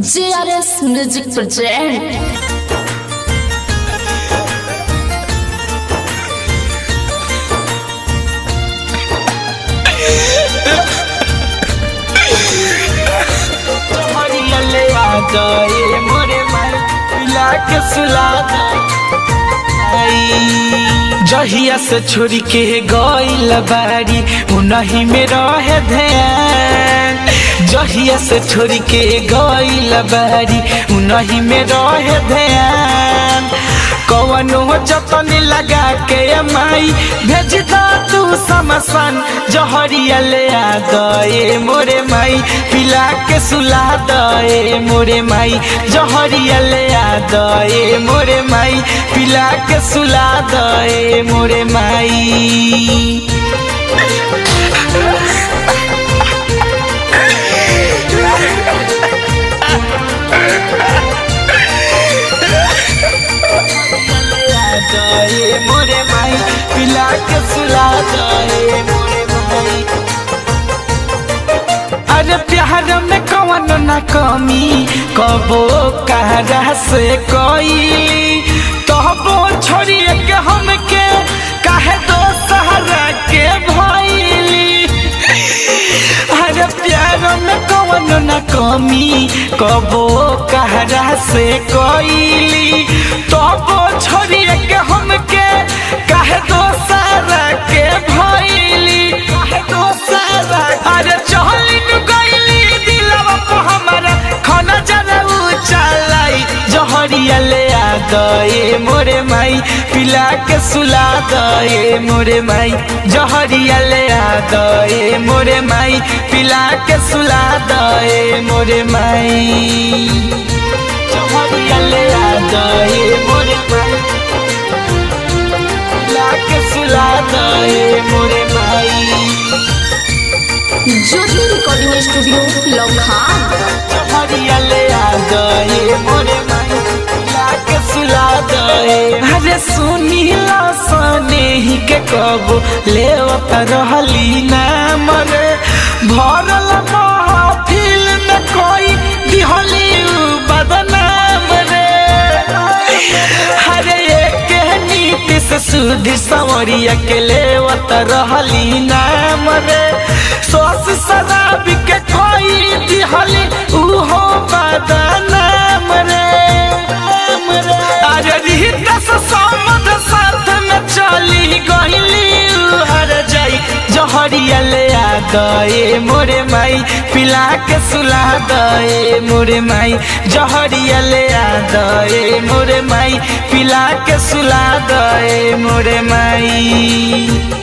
JRS Music present मोरे माई पिला के सुला जहिया से छोड़ी के गइल बारी उनही में रहे ध्यान। जहिया से छोड़ी के गइल बारी उनही में रहे ध्यान। कवनो जतन लगा के माई भेज दा तू समसन जहरिया ले आ दए मोरे माई पिला के सुला दए मोरे माई जहरिया ले आ दए मोरे माई पिला के सुला दए मोरे माई। मोरे माई पिला के सुला दए मोरे माई। अरे प्यार में कौन ना कमी कबो कहरा से कोई तबो छोड़िए के हमके काहे दो सहारा के भइली। अरे प्यार में कौन ना कमी कबो कहरा से कोई तबो छोड़िए के हमके काहे दो सारा के भइली काहे दो सारा। अरे चहलिन गइली दिलवा पे हमरा खाना जरा उचालाई जहरिया ले आ दए मोरे माई पिला के सुला दए मोरे माई जहरिया ले आ दए मोरे माई पिला के सुला दए मोरे माई जहरिया ले आ दए मोरे माई पिला के सुला दए मोरे माई। ज्योति रिकॉर्डिंग स्टूडियो लौखान जहरिया ले आ दए मोरे माई पिला के सुला दए। अरे सुनीला सने ही के कबो ले रहली ना मरे भरल महफिल में कोई दिहली बदनाम रे। अरे एक नीति से सुधी सवरिया के लेवत रहली नाम रे सोस शराब के कोई दिहली उहो बदनाम रे। अरे रीता से समध साथ में चली गइली हर जाई जहरिया ले आ दए मोरे माई पिला के सुला दए मोरे माई जहरिया ले आ दए मोरे माई पिला के सुला दए मोरे माई।